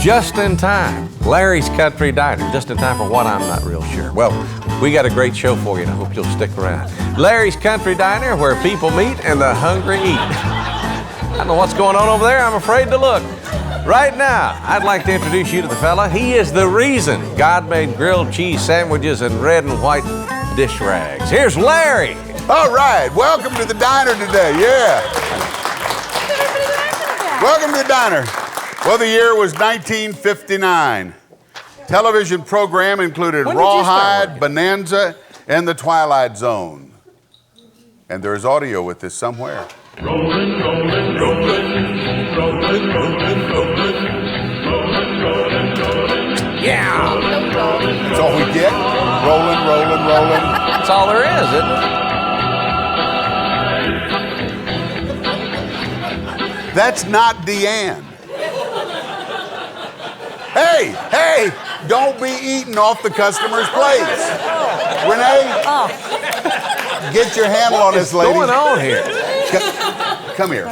just in time. Larry's Country Diner, just in time for what, I'm not real sure. Well, we got a great show for you, and I hope you'll stick around. Larry's Country Diner, where people meet and the hungry eat. I don't know what's going on over there. I'm afraid to look. Right now, I'd like to introduce you to the fella. He is the reason God made grilled cheese sandwiches in red and white dish rags. Here's Larry. All right, welcome to the diner today, yeah. Welcome to the diner. Well, the year was 1959. Television program included Rawhide, Bonanza, and The Twilight Zone. And there's audio with this somewhere. Rolling, rolling, rolling, rolling, rolling, rolling, rolling, rolling, rolling. Yeah. That's all we get? Rolling, rolling, rolling. That's all there is, isn't it? That's not Deanne. Hey, don't be eating off the customer's plates. Renee, get your handle on this lady. What's going on here? Come here.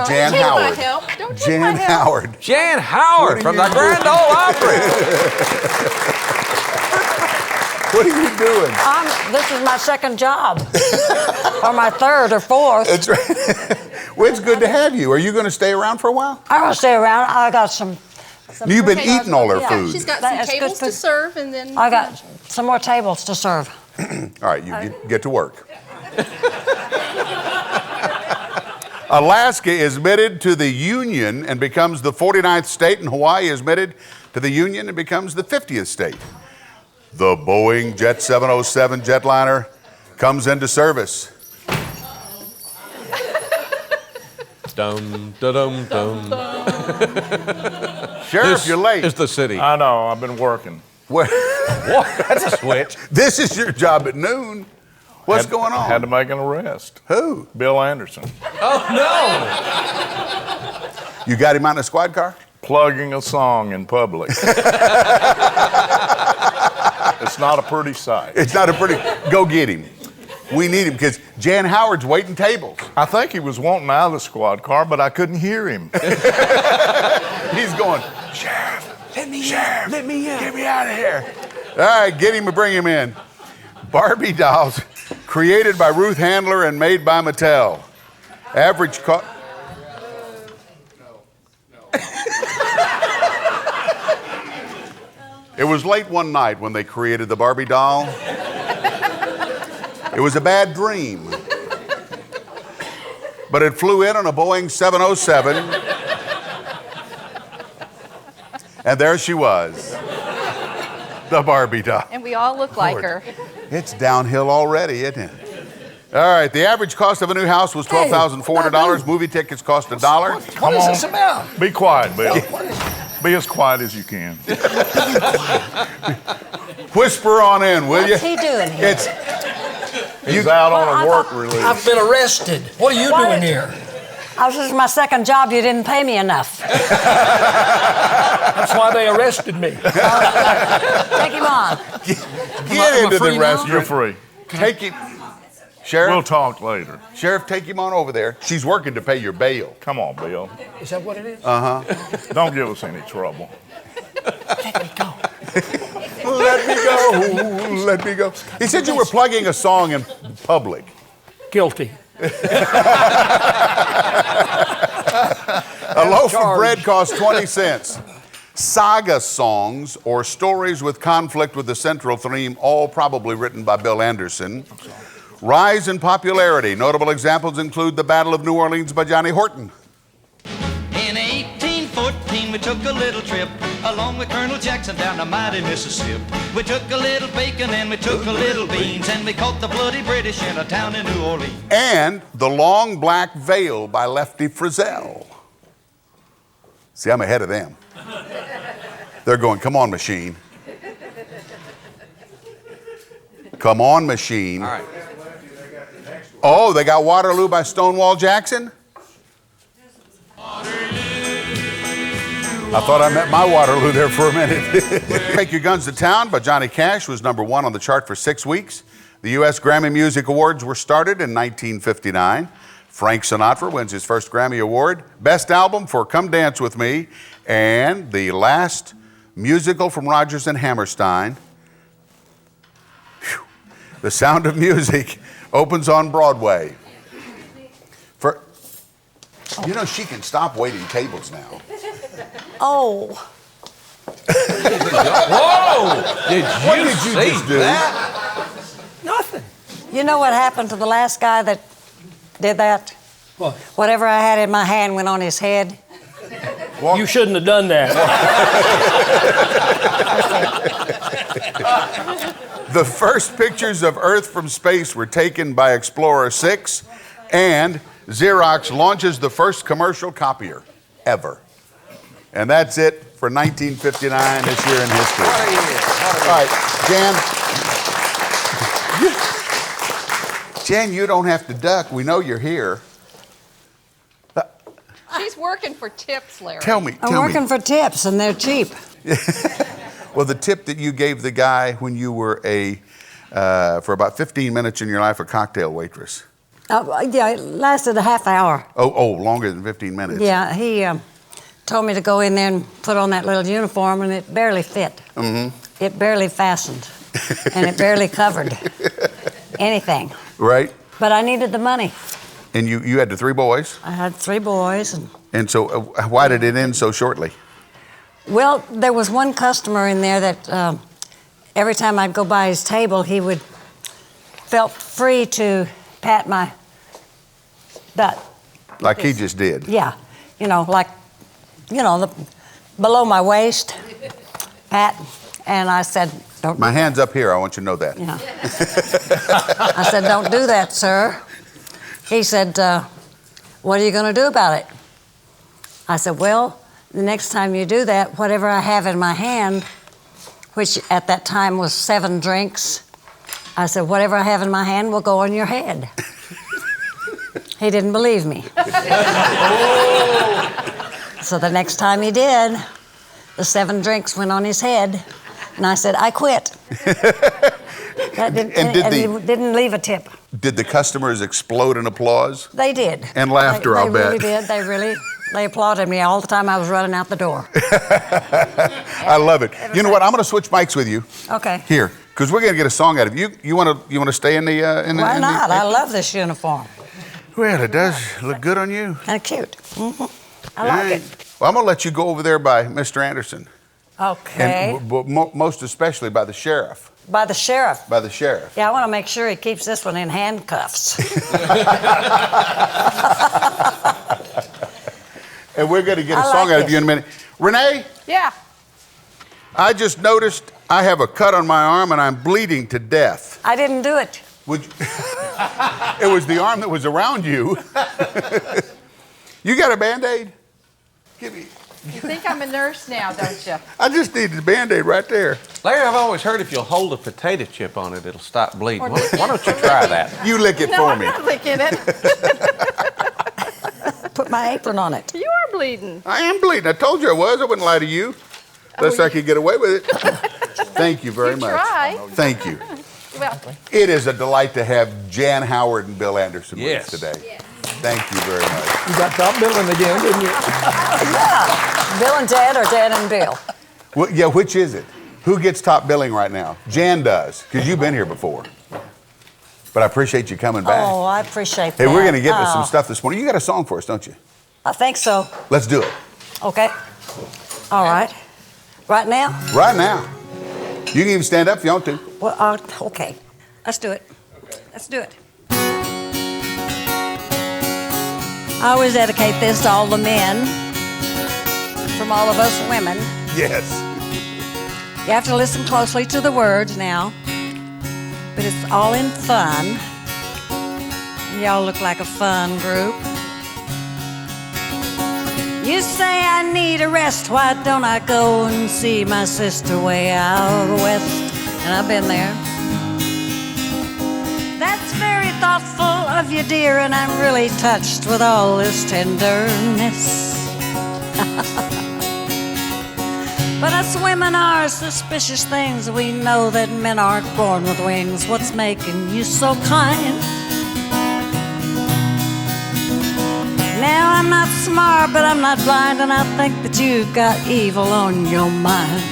Jan Howard. Jan Howard. Jan Howard from the Grand Ole Opry. What are you doing? This is my second job. Or my third or fourth. That's right. Well, it's good to have you. Are you going to stay around for a while? I'm going to stay around. I got some You've been eating all her food. She's got some tables to serve, and then I got some more tables to serve. All right, you get to work. Alaska is admitted to the Union and becomes the 49th state, and Hawaii is admitted to the Union and becomes the 50th state. The Boeing Jet 707 jetliner comes into service. Dum, da-dum, dum. Sheriff, you're late. It's the city. I know, I've been working. What? That's a switch. This is your job at noon. What's going on? Had to make an arrest. Who? Bill Anderson. Oh, no. You got him out in a squad car? Plugging a song in public. It's not a pretty sight. It's not a pretty... Go get him. We need him because Jan Howard's waiting tables. I think he was wanting out of the squad car, but I couldn't hear him. He's going, Sheriff, let me in. Let me in. Get me out of here. All right, get him and bring him in. Barbie dolls created by Ruth Handler and made by Mattel. Average cost... It was late one night when they created the Barbie doll. It was a bad dream. But it flew in on a Boeing 707. And there she was. The Barbie doll. and we all look like her. It's downhill already, isn't it? All right, the average cost of a new house was $12,400. Movie tickets cost $1. Come on. This about? Be quiet, Bill. Be as quiet as you can. Whisper on in, will you? What's he doing here? He's out on a work release. I've been arrested. What are you doing here? This is my second job. You didn't pay me enough. That's why they arrested me. Take him on. Get into the restaurant. You're free. Take him. Sheriff? We'll talk later. Sheriff, take him on over there. She's working to pay your bail. Come on, Bill. Is that what it is? Don't give us any trouble. Let me go. Let me go. Let me go. He said you were plugging a song in public. Guilty. A loaf of bread costs 20 cents. Saga songs or stories with conflict with the central theme, all probably written by Bill Anderson. Rise in popularity. Notable examples include The Battle of New Orleans by Johnny Horton. In 1814, we took a little trip along with Colonel Jackson down the mighty Mississippi. We took a little bacon and we took a little beans, and we caught the bloody British in a town in New Orleans. And The Long Black Veil by Lefty Frizzell. See, I'm ahead of them. They're going, come on, machine. Come on, machine. All right. Oh, they got Waterloo by Stonewall Jackson? I thought I met my Waterloo there for a minute. Take Your Guns to Town by Johnny Cash was #1 on the chart for 6 weeks. The U.S. Grammy Music Awards were started in 1959. Frank Sinatra wins his first Grammy Award. Best album for Come Dance With Me. And the last musical from Rodgers and Hammerstein, The Sound of Music, opens on Broadway. You know, she can stop waiting tables now. Oh. Whoa! Did you just see do? that? Nothing. You know what happened to the last guy that did that? What? Whatever I had in my hand went on his head. You shouldn't have done that. The first pictures of Earth from space were taken by Explorer 6, and Xerox launches the first commercial copier ever. And that's it for 1959, this year in history. All right, Jan, you don't have to duck. We know you're here. She's working for tips, Larry. Tell me. I'm working for tips, and they're cheap. Well, the tip that you gave the guy when you were for about 15 minutes in your life, a cocktail waitress. Yeah, it lasted a half hour. Oh, longer than 15 minutes. Yeah, he told me to go in there and put on that little uniform, and it barely fit. Mm-hmm. It barely fastened, and it barely covered anything. Right. But I needed the money. And you had the 3 boys? I had 3 boys. And so why did it end so shortly? Well, there was one customer in there that every time I'd go by his table, he felt free to pat my butt. Like he just did. Yeah, below my waist, pat. And I said, don't. My hand's up here, I want you to know that. Yeah. I said, don't do that, sir. He said, what are you going to do about it? I said, well, the next time you do that, whatever I have in my hand, which at that time was 7 drinks, I said, whatever I have in my hand will go on your head. He didn't believe me. So the next time he did, the 7 drinks went on his head, and I said, I quit. And he didn't leave a tip. Did the customers explode in applause? They did. And laughter, I'll bet. They really did. They applauded me all the time I was running out the door. I love it. You know what? I'm going to switch mics with you. Okay. Here, because we're going to get a song out of you. You want to stay in the Why not? I love this uniform. Well, it does look good on you. Kind of cute. Mm-hmm. I like it. Well, I'm going to let you go over there by Mr. Anderson. Okay. And most especially by the sheriff. By the sheriff. By the sheriff. Yeah, I want to make sure he keeps this one in handcuffs. And we're going to get a song out of you in a minute. Renee? Yeah. I just noticed I have a cut on my arm and I'm bleeding to death. I didn't do it. It was the arm that was around you. You got a Band-Aid? Give me. You think I'm a nurse now, don't you? I just need the Band-Aid right there. Larry, I've always heard if you'll hold a potato chip on it, it'll stop bleeding. Why don't you try that? You lick it No, for I'm me. not licking it. Put my apron on it. You are bleeding. I am bleeding. I told you I was. I wouldn't lie to you. Unless I could get away with it. Thank you very much. Try. Thank you. Well, It is a delight to have Jan Howard and Bill Anderson with Yes. us today. Yes. Thank you very much. You got top billing again, didn't you? Yeah. Bill and Jan or Jan and Bill? Well, yeah, which is it? Who gets top billing right now? Jan does, because you've been here before. But I appreciate you coming back. Oh, I appreciate Hey, that. we're going to get into some Oh, stuff this morning. You got a song for us, don't you? I think so. Let's do it. Okay. All right. Right now? Right now. You can even stand up if you want to. Well, okay. Let's do it. Let's do it. I always dedicate this to all the men from all of us women. Yes. You have to listen closely to the words now, but it's all in fun. Y'all look like a fun group. You say I need a rest, why don't I go and see my sister way out west? And I've been there. That's very thoughtful of you, dear, and I'm really touched with all this tenderness. But us women are suspicious things. We know that men aren't born with wings. What's making you so kind? smart, but I'm not blind, and I think that you've got evil on your mind.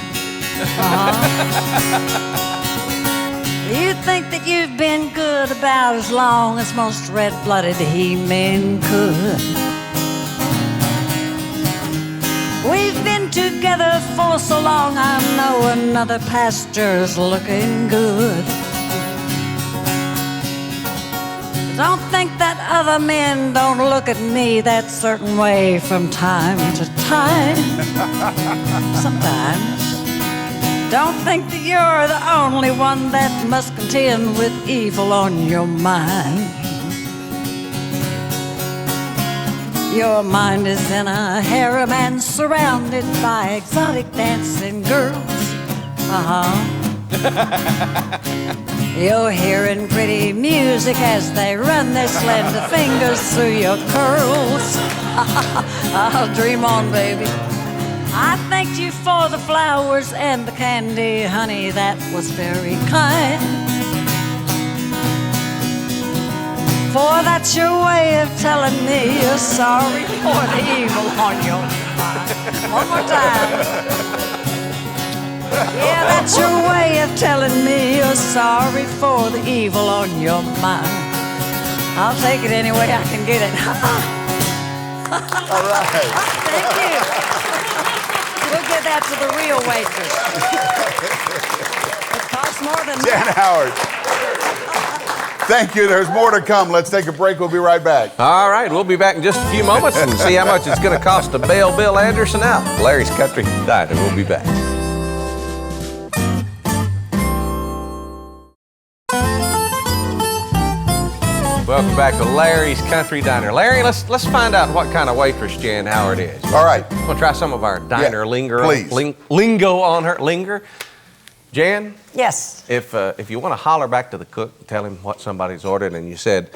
You think that you've been good about as long as most red-blooded he-men could. We've been together for so long, I know another pasture's looking good. Don't think that other men don't look at me that certain way from time to time. Sometimes. Don't think that you're the only one that must contend with evil on your mind. Your mind is in a harem and surrounded by exotic dancing girls. You're hearing pretty music as they run their slender fingers through your curls. I'll dream on, baby. I thanked you for the flowers and the candy, honey, that was very kind. For that's your way of telling me you're sorry for the evil on your mind. One more time. Yeah, that's your way of telling me you're sorry for the evil on your mind. I'll take it any way I can get it. All right. Thank you. We'll give that to the real waitress. It costs more than Jan that. Howard. Thank you. There's more to come. Let's take a break. We'll be right back. All right, we'll be back in just a few moments and see how much it's going to cost to bail Bill Anderson out. Larry's Country Diner. We'll be back. Welcome back to Larry's Country Diner. Larry, let's find out what kind of waitress Jan Howard is. All right. We'll try some of our diner Yeah, please. lingo on her. Linger. Jan, Yes. if you want to holler back to the cook, tell him what somebody's ordered, and you said,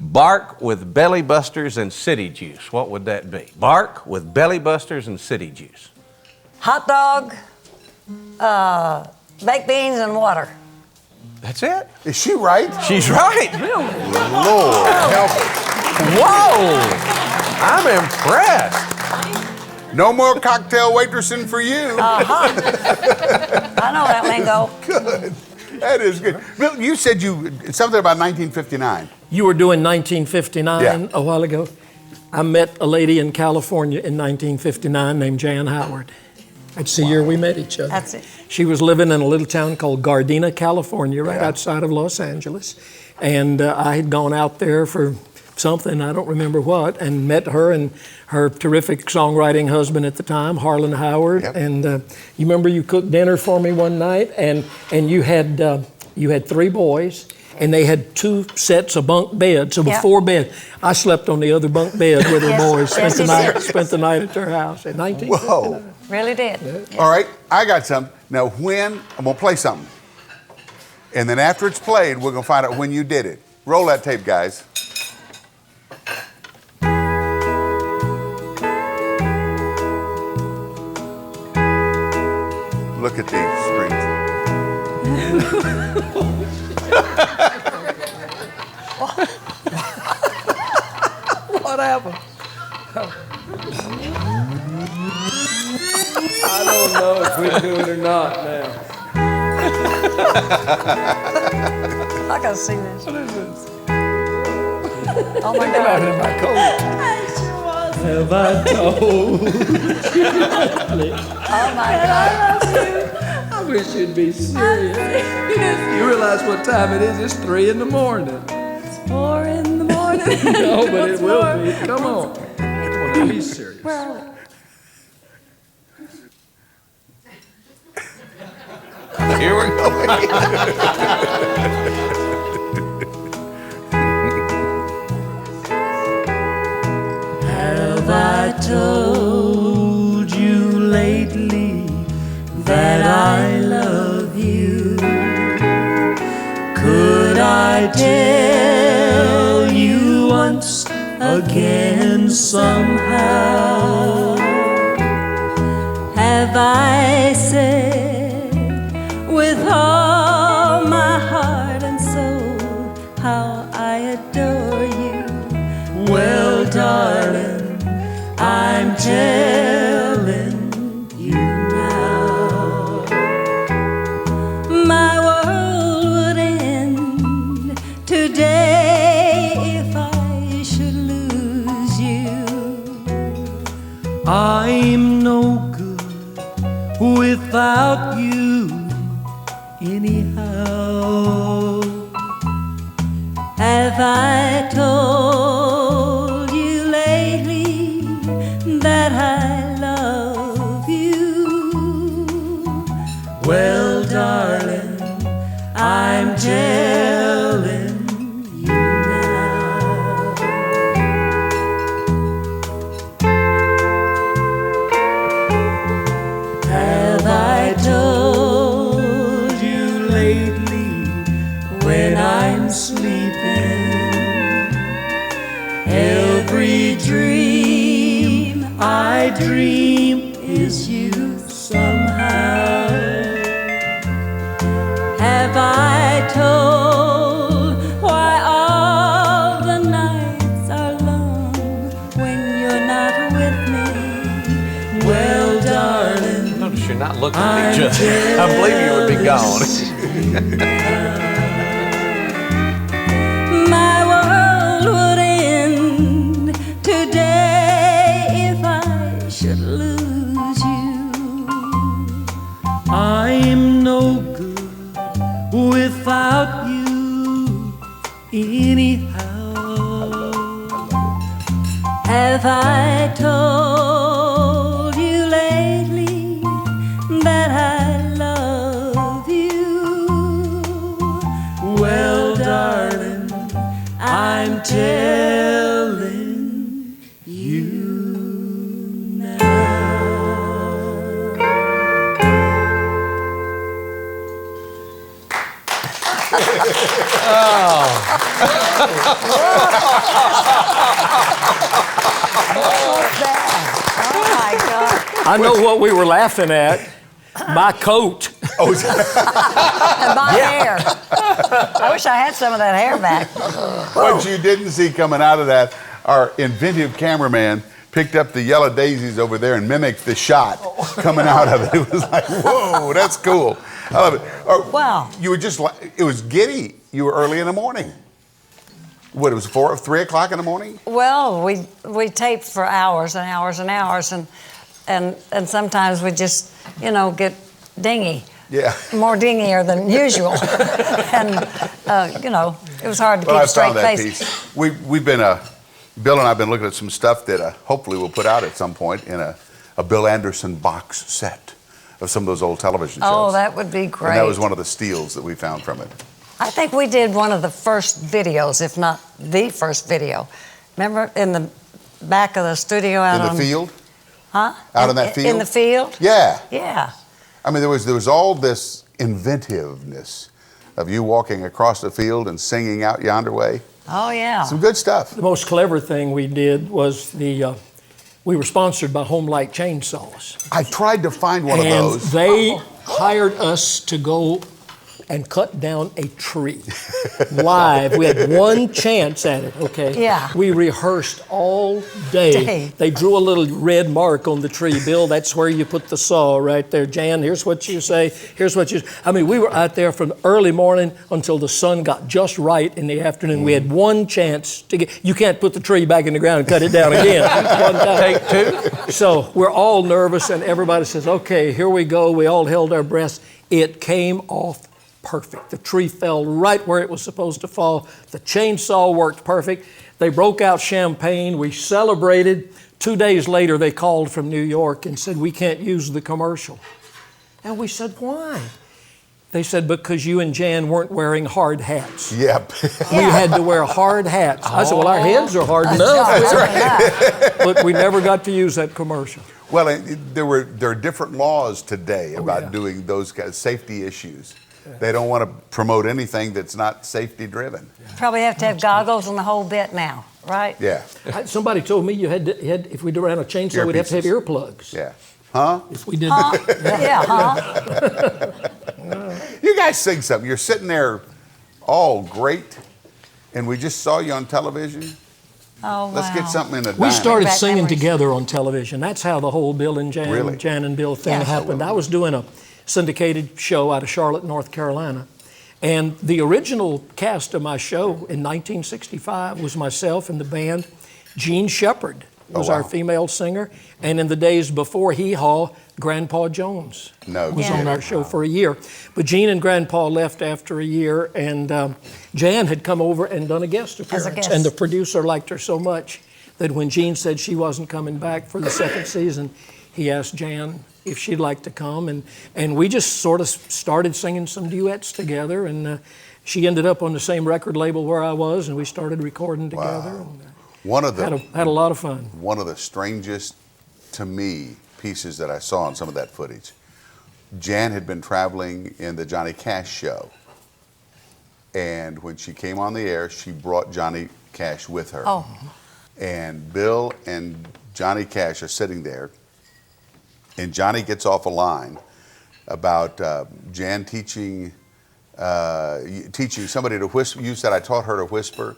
bark with belly busters and city juice, what would that be? Bark with belly busters and city juice. Hot dog, baked beans, and water. That's it? Is she right? She's right. Lord, help her. Whoa! I'm impressed. No more cocktail waitressing for you. I know that lingo. Good. That is good. Bill, you said something about 1959. You were doing 1959 Yeah. a while ago. I met a lady in California in 1959 named Jan Howard. That's the year we met each other. That's it. She was living in a little town called Gardena, California, right outside of Los Angeles. And I had gone out there for something, I don't remember what, and met her and her terrific songwriting husband at the time, Harlan Howard. Yep. And you remember you cooked dinner for me one night, and you had 3 boys. And they had 2 sets of bunk beds, so Yep. 4 beds. I slept on the other bunk bed with her Yes. boys. Yes, you did. Spent the night at their house in 1959. Whoa. Really did. All right, I got something. Now, I'm going to play something. And then after it's played, we're going to find out when you did it. Roll that tape, guys. Look at these screens. What happened? I don't know if we do it or not now. I gotta see this. What is this? Oh my God. In my coat. Have I told you? Oh my God. I wish you'd be serious. You realize what time it is? It's 3 in the morning. 4 in the morning. No, but it will be. Come on. Come on, be serious. Where are we? Here we go. Have I told you lately that I love you? Could I tell you once again somehow? Have I said with all my heart and soul how I adore you? Well, darling, telling you now. My world would end today if I should lose you. I'm no good without you anyhow. Have I told you lately that I love you? Well, darling, I'm telling you now. Have I told you lately when I'm sleeping? Every dream I dream is you somehow. Have I told why all the nights are long when you're not with me? Well, darling, Notice you're not looking at each other. I believe you would be gone. my world would end today if I should lose you. I'm no good without you anyhow. Have I told you lately that I love you? Well, darling, I'm telling you now. Oh my God. I know what we were laughing at. My coat. Oh, And my hair. I wish I had some of that hair back. what you didn't see coming out of that, our inventive cameraman picked up the yellow daisies over there and mimicked the shot coming out of it. It was like, whoa, that's cool. I love it. Wow. You were just like, it was giddy. You were early in the morning. What, it was 3 o'clock in the morning? Well, we taped for hours and hours and hours, and sometimes we just, get dingy. Yeah. More dingier than usual. And, it was hard to Well, keep I a straight found that face. piece. We've been, Bill and I have been looking at some stuff that hopefully we'll put out at some point in a Bill Anderson box set of some of those old television shows. Oh, that would be great. And that was one of the steals that we found from it. I think we did one of the first videos, if not the first video. Remember in the back of the studio out In the on... field? Huh? Out in that field? In the field? Yeah. Yeah. I mean, there was all this inventiveness of you walking across the field and singing Out Yonder Way. Oh, yeah. Some good stuff. The most clever thing we did was we were sponsored by Home Light Chainsaws. I tried to find one of And those. they hired us to go and cut down a tree live. We had one chance at it, okay? Yeah. We rehearsed all day. They drew a little red mark on the tree. Bill, that's where you put the saw right there. Jan, here's what you say. Here's what you... I mean, we were out there from early morning until the sun got just right in the afternoon. We had one chance to get... You can't put the tree back in the ground and cut it down again. One time. Take two. So we're all nervous, and everybody says, okay, here we go. We all held our breaths. It came off perfect. The tree fell right where it was supposed to fall. The chainsaw worked perfect. They broke out champagne. We celebrated. 2 days later, they called from New York and said, we can't use the commercial. And we said, why? They said, because you and Jan weren't wearing hard hats. Yep. We had to wear hard hats. I said, well, our heads are hard enough. That's right. But we never got to use that commercial. Well, there are different laws today about doing those kind of safety issues. They don't want to promote anything that's not safety driven. Probably have to have goggles and the whole bit now, right? Yeah. Somebody told me you had if we ran a chainsaw, we'd have to have earplugs. Yeah. Huh? If we did Huh? that. Yeah, huh? You guys sing something. You're sitting there all great, and we just saw you on television. Oh, wow. Let's get something in a We diner. started Back singing memories. together on television. That's how the whole Bill and Jan, Really? Jan and Bill thing Yeah. happened. I was doing a syndicated show out of Charlotte, North Carolina. And the original cast of my show in 1965 was myself and the band. Jean Shepherd was our female singer. And in the days before Hee Haw, Grandpa Jones was on our show for a year. But Jean and Grandpa left after a year, and Jan had come over and done a guest appearance. guest. And the producer liked her so much that when Jean said she wasn't coming back for the second season, he asked Jan if she'd like to come. And we just sort of started singing some duets together. And she ended up on the same record label where I was, and we started recording together. And, One of the had a lot of fun. One of the strangest, to me, pieces that I saw on some of that footage. Jan had been traveling in the Johnny Cash show, and when she came on the air, she brought Johnny Cash with her. Oh. And Bill and Johnny Cash are sitting there, and Johnny gets off a line about Jan teaching somebody to whisper. You said, I taught her to whisper,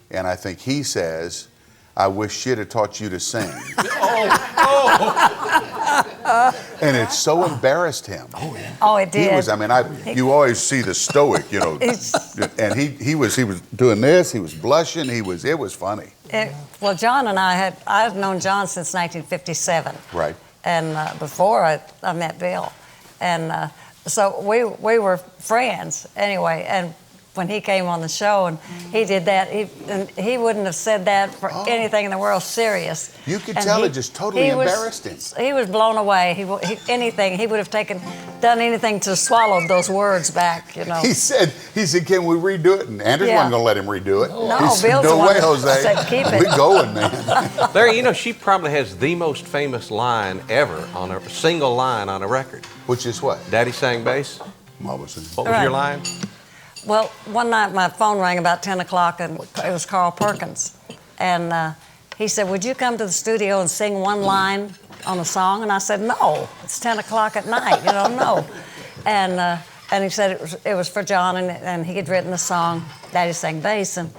and I think he says, I wish she'd have taught you to sing. And it so embarrassed him. Oh, it did. He was, you always see the stoic, and he was doing this, he was blushing, it was funny. Well, John and I've known John since 1957. Right. And before I met Bill. And so we were friends anyway. And when he came on the show and he did that, he wouldn't have said that for anything in the world serious. You could And tell it just totally embarrassed him. He was blown away. He would have done anything to swallow those words back, He said, can we redo it? And Anders wasn't going to let him redo it. No, he said, Bill's no the one way, that Jose. said, keep it. We're going, man. Larry, she probably has the most famous line ever on a single line on a record. Which is what? Daddy sang bass. What was your line? Well, one night my phone rang about 10 o'clock, and it was Carl Perkins. And he said, would you come to the studio and sing one line on a song? And I said, no, it's 10 o'clock at night, no. And he said it was for John, and he had written the song, Daddy Sang Bass, and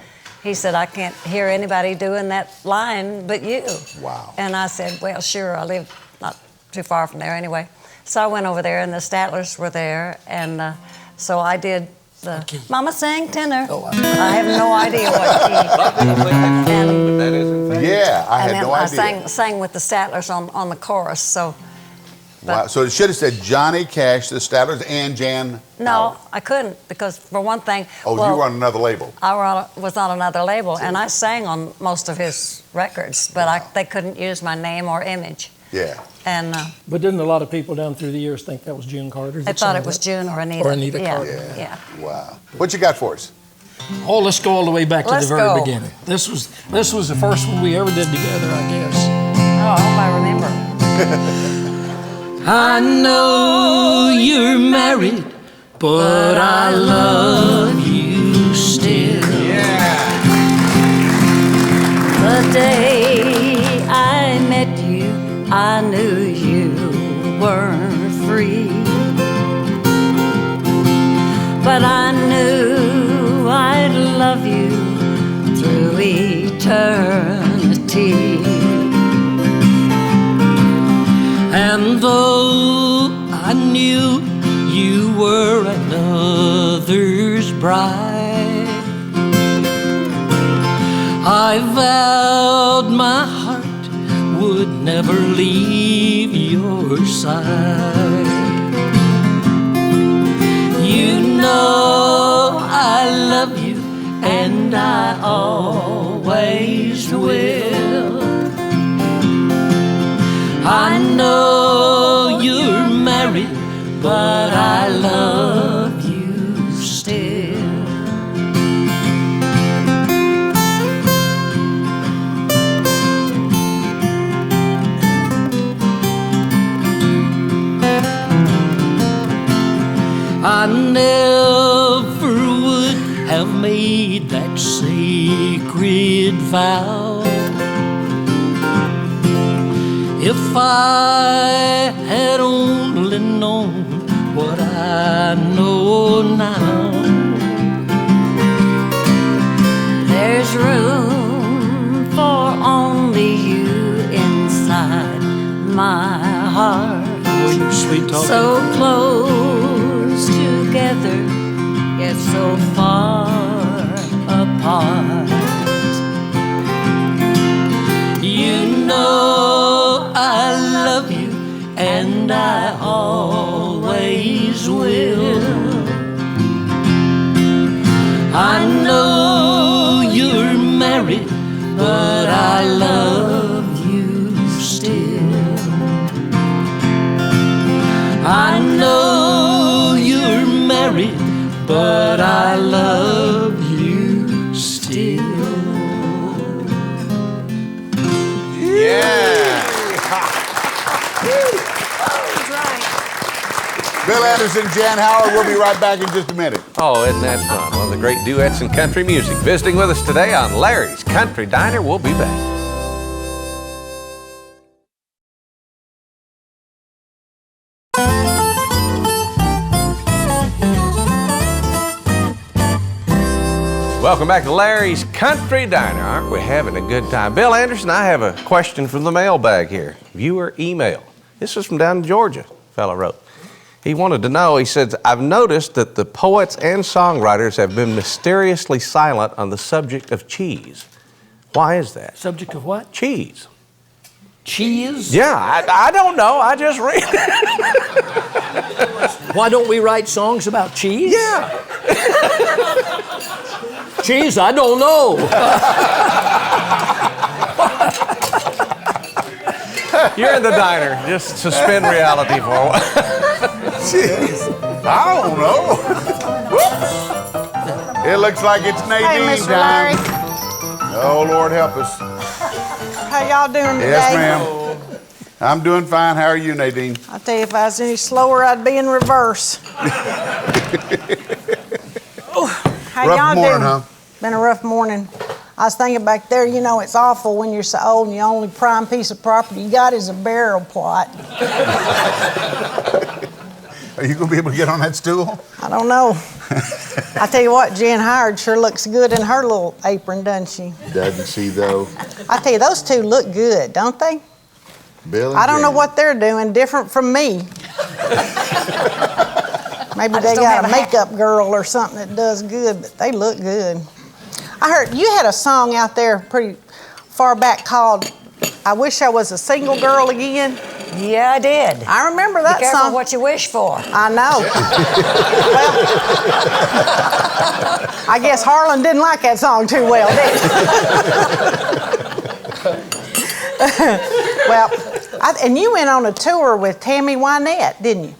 he said, I can't hear anybody doing that line but you. Wow. And I said, well, sure, I live not too far from there anyway. So I went over there, and the Statlers were there, and so I did Mama sang tenor. I have no idea what key. I had no idea. I sang with the Statlers on the chorus. So. Wow. So it should have said Johnny Cash, the Statlers, and Jan. No, I couldn't, because for one thing. Oh, you were on another label. I was on another label, and I sang on most of his records, but they couldn't use my name or image. Yeah. And but didn't a lot of people down through the years think that was June Carter? I thought it was June or Anita. Or Anita Carter. Yeah. Wow. What you got for us? Oh, let's go all the way back to the very go. beginning. This was the first one we ever did together, I guess. Oh, I hope I remember. I know you're married, but I love you still. The day I met you, I knew you weren't free. But I knew I'd love you through eternity. And though I knew you were another's bride, I vowed my heart would never leave your side. You know I love you, and I always will. I know you're married, but I love you still. I never would have made that sacred vow if I had only known what I know now. There's room for only you inside my heart. Oh, you sweet talking. So close together, yet so far apart. You know I love you, and I always will. I know you're married, but I love you still. I know you're married, but I love you still. Yeah. Bill Anderson, Jan Howard. We'll be right back in just a minute. Oh, isn't that fun? One of the great duets in country music. Visiting with us today on Larry's Country Diner. We'll be back. Welcome back to Larry's Country Diner. Aren't we having a good time? Bill Anderson, I have a question from the mailbag here. Viewer email. This was from down in Georgia, fellow wrote. He wanted to know, he said, I've noticed that the poets and songwriters have been mysteriously silent on the subject of cheese. Why is that? Subject of what? Cheese. Cheese? Yeah, I don't know. I just read it. Why don't we write songs about cheese? Yeah. Cheese, I don't know. You're in the diner. Just suspend reality for a while. Jeez, I don't know. It looks like it's Nadine Hey, Mr. time. Larry. Oh, Lord help us. How y'all doing today? Yes, ma'am. I'm doing fine. How are you, Nadine? I tell you, if I was any slower, I'd be in reverse. How Rough y'all morning, doing? huh? Been a rough morning. I was thinking back there, you know, it's awful when you're so old and the only prime piece of property you got is a burial plot. Are you going to be able to get on that stool? I don't know. I tell you what, Jan Howard sure looks good in her little apron, doesn't she? Doesn't she, though? I tell you, those two look good, don't they? Bill and I don't know Jan. what they're doing different from me. Maybe I they just don't got have a a hat. makeup girl or something that does good, but they look good. I heard you had a song out there pretty far back called I Wish I Was a Single Girl Again. Yeah, I did. I remember that Be careful song. what you wish for. I know. Well, I guess Harlan didn't like that song too well, did he? Well, and you went on a tour with Tammy Wynette, didn't you?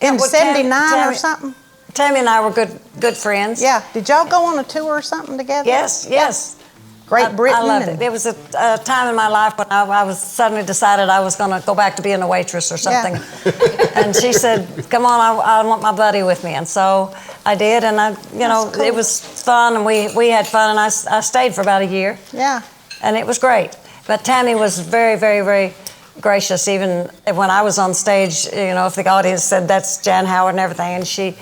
In well, '79 or Tammy- something? Tammy and I were good friends. Yeah. Did y'all go on a tour or something together? Yes. Great Britain. I loved and- it. It was a time in my life when I was suddenly decided I was going to go back to being a waitress or something. Yeah. And she said, "Come on, I want my buddy with me." And so I did, and That's cool. it was fun, and we had fun, and I stayed for about a year, Yeah. and it was great. But Tammy was very, very, very gracious, even when I was on stage. You know, if the audience said that's Jan Howard and everything, and she.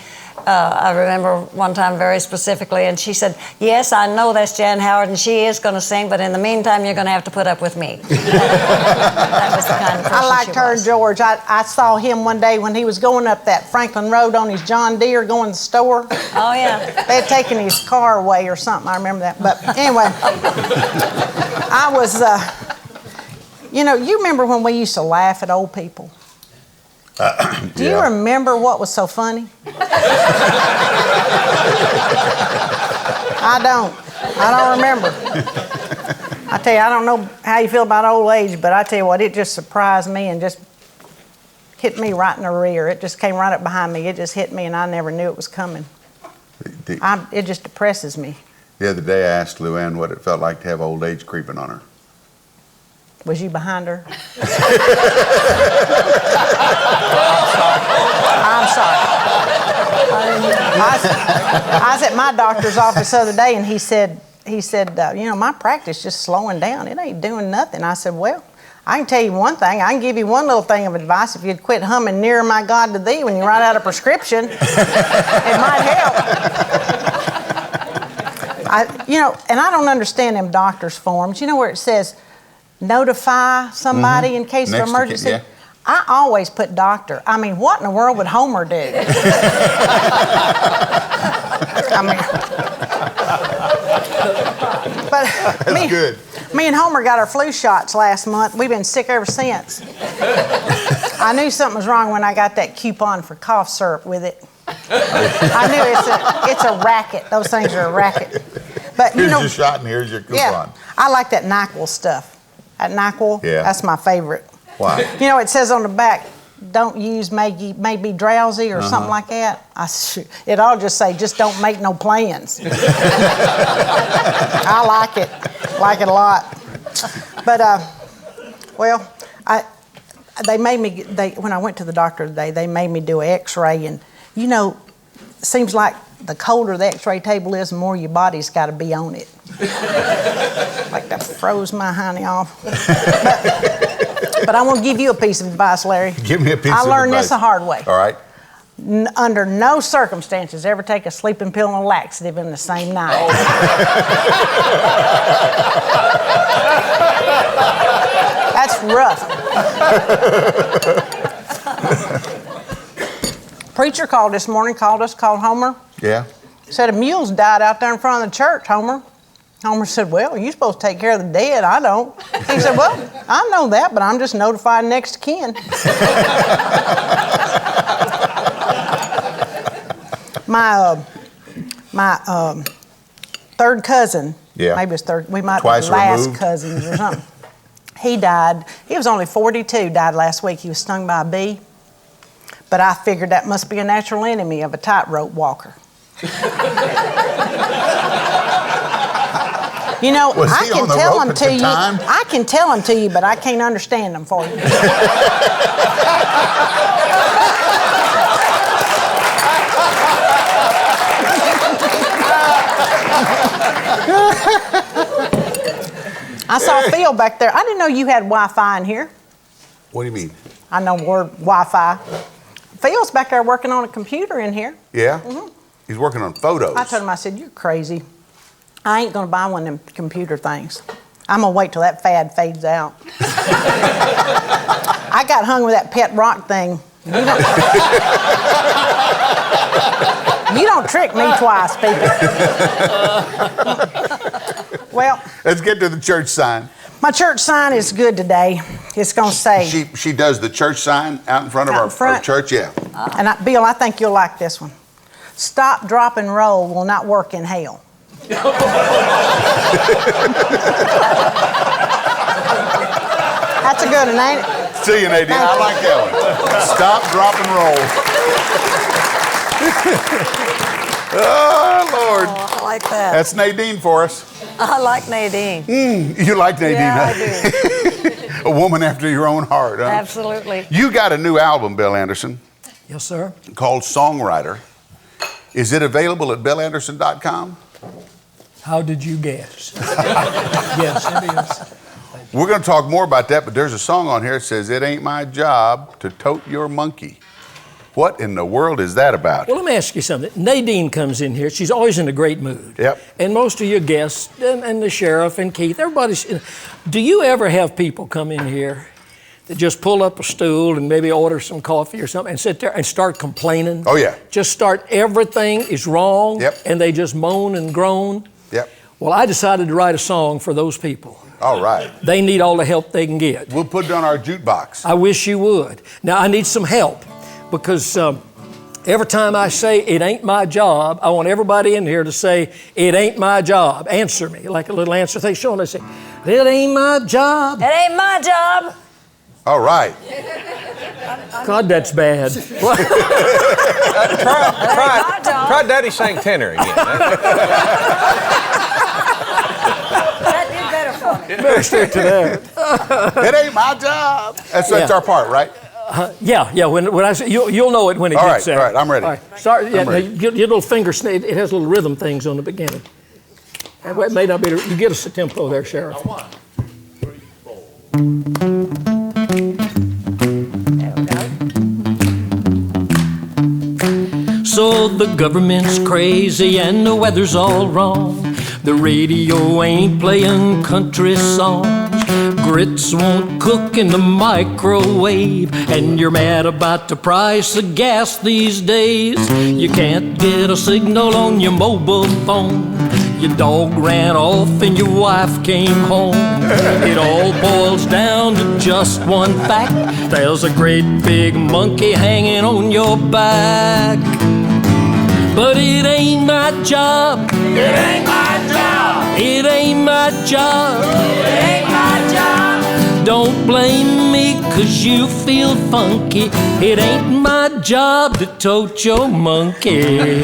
I remember one time very specifically, and she said, "Yes, I know that's Jan Howard, and she is going to sing, but in the meantime, you're going to have to put up with me." That was the kind of person I liked she her was. and George. I saw him one day when he was going up that Franklin Road on his John Deere going to the store. Oh, yeah. They had taken his car away or something. I remember that. But anyway, I was, you know, you remember when we used to laugh at old people? Do you remember what was so funny? I don't remember. I tell you, I don't know how you feel about old age, but I tell you what, it just surprised me and just hit me right in the rear. It just came right up behind me. It just hit me, and I never knew it was coming. It just depresses me. The other day I asked Luann what it felt like to have old age creeping on her. Was you behind her? I'm sorry. I was at my doctor's office the other day, and he said, you know, my practice just slowing down. It ain't doing nothing. I said, well, I can tell you one thing. I can give you one little thing of advice. If you'd quit humming "Nearer My God to Thee" when you write out a prescription, it might help. You know, and I don't understand them doctor's forms. You know where it says, notify somebody in case Next of to emergency. yeah. I always put doctor. I mean, what in the world would Homer do? I mean, but That's good. me and Homer got our flu shots last month. We've been sick ever since. I knew something was wrong when I got that coupon for cough syrup with it. I knew it's a racket. Those things are a racket. But Here's your shot and here's your coupon. yeah, I like that NyQuil stuff. That NyQuil, that's my favorite. Why? You know, it says on the back, don't use may be drowsy or something like that. It all just say, just don't make no plans. I like it a lot. But, well, they made me, when I went to the doctor today, they made me do an x-ray, and you know, it seems like the colder the x-ray table is, the more your body's got to be on it. Like that froze my honey off. But I want to give you a piece of advice, Larry. Give me a piece of advice. I learned this the hard way. All right. Under no circumstances ever take a sleeping pill and a laxative in the same night. That's rough. Preacher called this morning, called Homer. Yeah. Said a mule's died out there in front of the church, Homer. Homer said, well, you're supposed to take care of the dead. I don't. He said, well, I know that, but I'm just notifying next of kin. My third cousin, maybe his third, we might be last cousins or something. He died. He was only 42, died last week. He was stung by a bee. But I figured that must be a natural enemy of a tightrope walker. You know, I can tell them to you. I can tell them to you, but I can't understand them for you. I saw Phil back there. I didn't know you had Wi-Fi in here. What do you mean? I know the word Wi-Fi. Phil's back there working on a computer in here. Yeah? He's working on photos. I told him, I said, you're crazy. I ain't going to buy one of them computer things. I'm going to wait till that fad fades out. I got hung with that pet rock thing. You don't trick me twice, people. Well, let's get to the church sign. My church sign is good today. It's going to say... She does the church sign out in front of our church, yeah. And Bill, I think you'll like this one. Stop, drop, and roll will not work in hell. That's a good one, ain't it? See you, Nadine. I like that one. Stop, drop, and roll. Oh, Lord. Oh, I like that. That's Nadine for us. I like Nadine. You like Nadine, yeah, huh? I A do. woman after your own heart, huh? Absolutely. You got a new album, Bill Anderson. Yes, sir. Called Songwriter. Is it available at billanderson.com? How did you guess? Yes, it is. We're going to talk more about that, but there's a song on here that says, it ain't my job to tote your monkey. What in the world is that about? Well, let me ask you something. Nadine comes in here. She's always in a great mood. Yep. And most of your guests, and the sheriff and Keith, everybody's... Do you ever have people come in here that just pull up a stool and maybe order some coffee or something and sit there and start complaining? Oh, yeah. Just start, everything is wrong. Yep. And they just moan and groan. Yep. Well, I decided to write a song for those people. All right. They need all the help they can get. We'll put it on our jukebox. I wish you would. Now, I need some help because every time I say, it ain't my job, I want everybody in here to say, it ain't my job. Answer me, like a little answer thing. Show them, they say, it ain't my job. It ain't my job. All right. God, that's bad. Try Daddy Sang Tenor again. That did better for me. Better stick to that. It ain't my job. That's our part, right? Yeah. When I say, you'll know it when it gets there. All right, I'm ready. All right. Start. Yeah, I'm ready. Your little finger snake. It has little rhythm things on the beginning. It may not be. You get us a tempo there, Sheriff. 1, 3, 4. So the government's crazy and the weather's all wrong. The radio ain't playing country songs. grits won't cook in the microwave, and you're mad about the price of gas these days. You can't get a signal on your mobile phone. Your dog ran off and your wife came home. It all boils down to just one fact. There's a great big monkey hanging on your back. But it ain't my job. It ain't my job. It ain't my job. It ain't my job. Don't blame me 'cause you feel funky. It ain't my job to tote your monkey.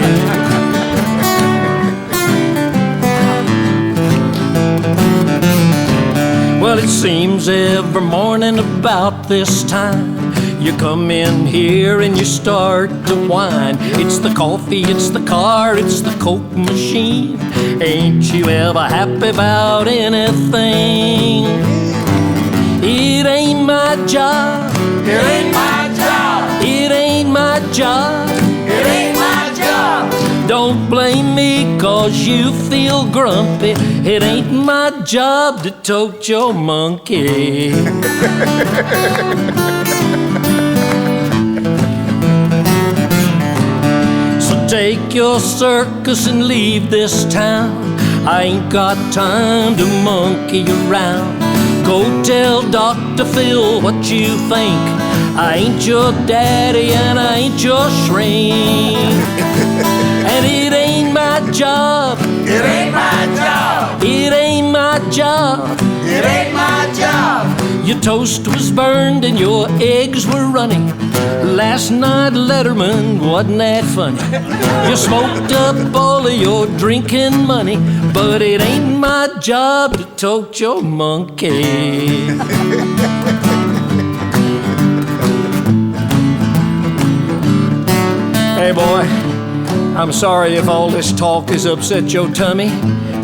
Well, it seems every morning about this time you come in here and you start to whine. It's the coffee, it's the car, it's the Coke machine. Ain't you ever happy about anything? It ain't my job. It ain't my job. It ain't my job. It ain't my job. Don't blame me 'cause you feel grumpy. It ain't my job to tote your monkey. So take your circus and leave this town. I ain't got time to monkey around. Go tell Dr. Phil what you think. I ain't your daddy and I ain't your shrink. And it ain't my job. It ain't my job. It ain't my job. It ain't my job. Your toast was burned and your eggs were running. Last night, Letterman, wasn't that funny? You smoked up all of your drinking money, but it ain't my job to tote your monkey. Hey, boy. I'm sorry if all this talk has upset your tummy,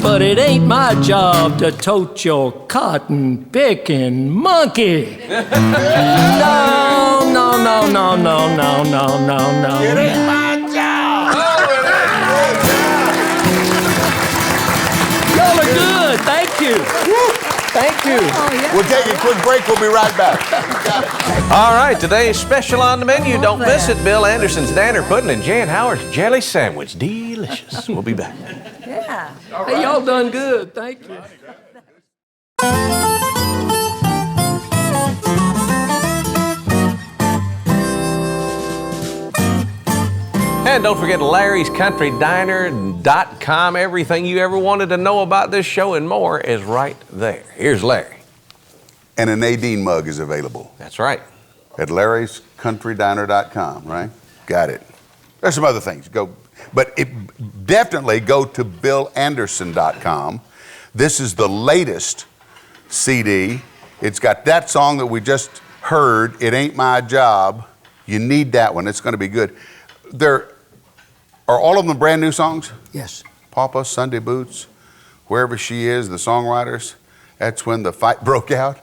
but it ain't my job to tote your cotton-picking monkey. No, no, no, no, no, no, no, no, no. It ain't my job. Y'all are good. Thank you. Thank you. We'll take a quick break. We'll be right back. All right, today's special on the menu. Don't miss it. Bill Anderson's Danner Pudding and Jan Howard's Jelly Sandwich. Delicious. We'll be back. Yeah. Hey, y'all done good. Thank you. And don't forget Larry'sCountryDiner.com. Everything you ever wanted to know about this show and more is right there. Here's Larry. And a Nadine mug is available. That's right. At Larry'sCountryDiner.com, right? Got it. There's some other things. Definitely go to BillAnderson.com. This is the latest CD. It's got that song that we just heard, It Ain't My Job. You need that one. It's going to be good. Are all of them brand new songs? Yes. Papa, Sunday Boots, Wherever She Is, the songwriters. That's when the fight broke out.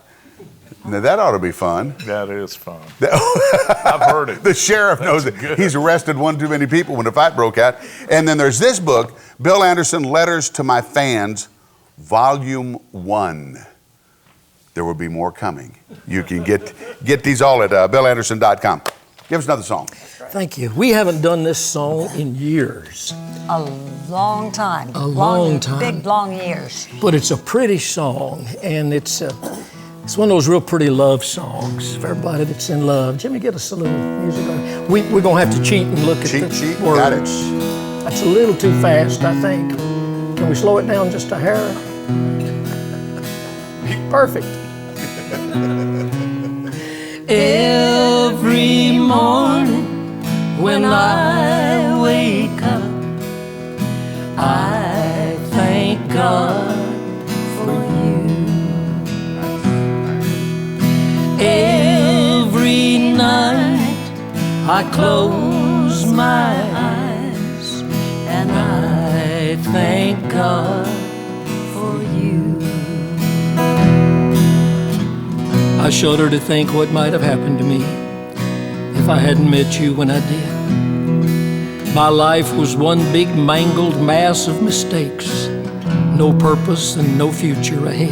Now that ought to be fun. That is fun. I've heard it. The sheriff knows it. He's arrested one too many people when the fight broke out. And then there's this book, Bill Anderson, Letters to My Fans, Volume 1. There will be more coming. You can get these all at BillAnderson.com. Give us another song. Thank you. We haven't done this song in years. A long time. A long time. Big, long years. But it's a pretty song, and it's one of those real pretty love songs for everybody that's in love. Jimmy, get us a little music on. We're going to have to cheat and look at the words. Got it. That's a little too fast, I think. Can we slow it down just a hair? Perfect. Every morning when I wake up, I thank God for you. Every night I close my eyes and I thank God for you. I shudder to think what might have happened to me if I hadn't met you when I did. My life was one big mangled mass of mistakes, no purpose and no future ahead.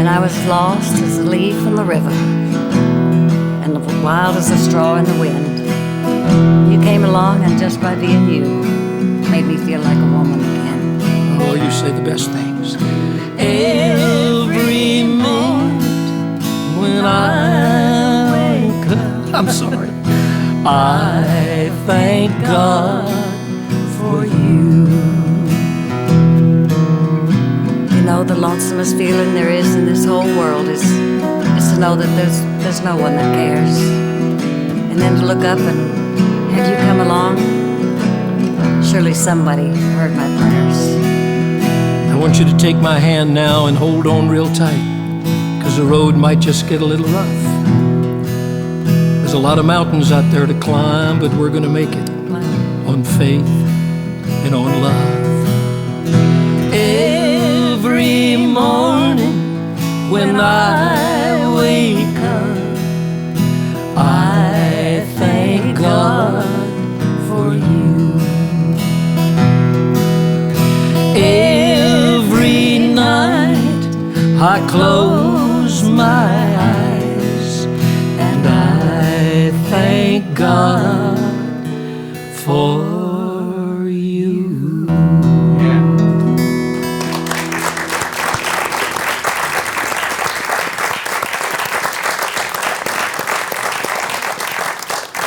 And I was lost as a leaf in the river, and wild as a straw in the wind. You came along, and just by being you, made me feel like a woman again. Oh, you say the best things. Every moment when I wake up, I'm sorry, I thank God for you. You know, the lonesomest feeling there is in this whole world is to know that there's no one that cares. And then to look up and have you come along, surely somebody heard my prayers. I want you to take my hand now and hold on real tight, 'cause the road might just get a little rough. There's a lot of mountains out there to climb, but we're gonna make it on faith and on love. Every morning when I wake up, I thank God for you. Every night I close my eyes and I thank God for you.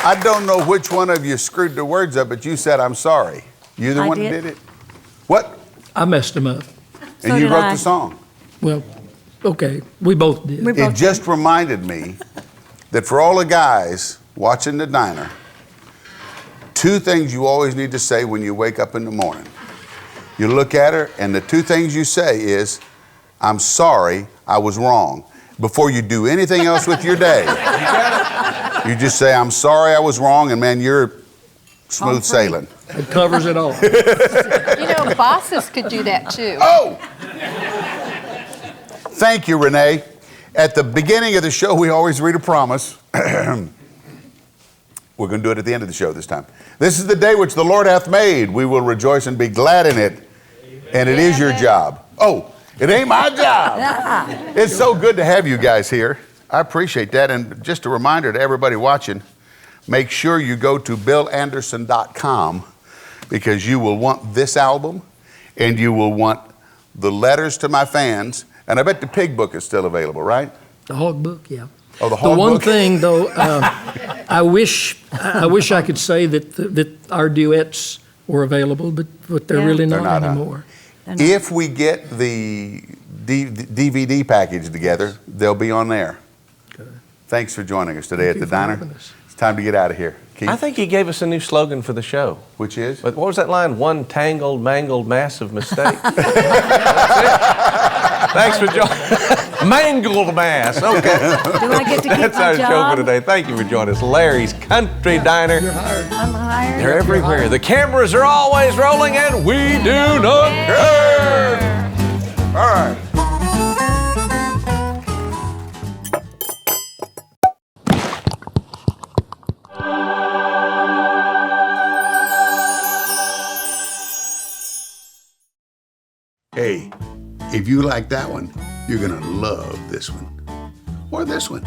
I don't know which one of you screwed the words up, but you said, I'm sorry. You the I one did. that did it? What? I messed them up. And So you did wrote I. the song. Well, okay, we both did. We It both just reminded me that for all the guys watching the diner, 2 things you always need to say when you wake up in the morning. You look at her, and the 2 things you say is, I'm sorry, I was wrong. Before you do anything else with your day, you just say, I'm sorry I was wrong, and man, you're smooth sailing. It covers it all. You know, bosses could do that too. Oh! Thank you, Renee. At the beginning of the show, we always read a promise. We're going to do it at the end of the show this time. This is the day which the Lord hath made. We will rejoice and be glad in it. And it is your job. Oh, it ain't my job. It's so good to have you guys here. I appreciate that. And just a reminder to everybody watching, make sure you go to billanderson.com, because you will want this album and you will want the letters to my fans. And I bet the pig book is still available, right? The hog book, yeah. Oh, the hog one book? thing, though, I wish I could say that our duets were available, but they're Yeah. really They're not not, huh? anymore. If we get the DVD package together, they'll be on there. Thanks for joining us today at the for diner. having us. It's time to get out of here. Keith, I think he gave us a new slogan for the show. which is? But what was that line? One tangled, mangled, massive mistake. That's it. Thanks for joining. Mangled mass. Okay. Do I get to keep That's my our show job? for today. Thank you for joining us. Larry's Country Diner. I'm hired. They're everywhere. The cameras are always rolling, and we do not care. All right. Hey, if you like that one, you're going to love this one. Or this one.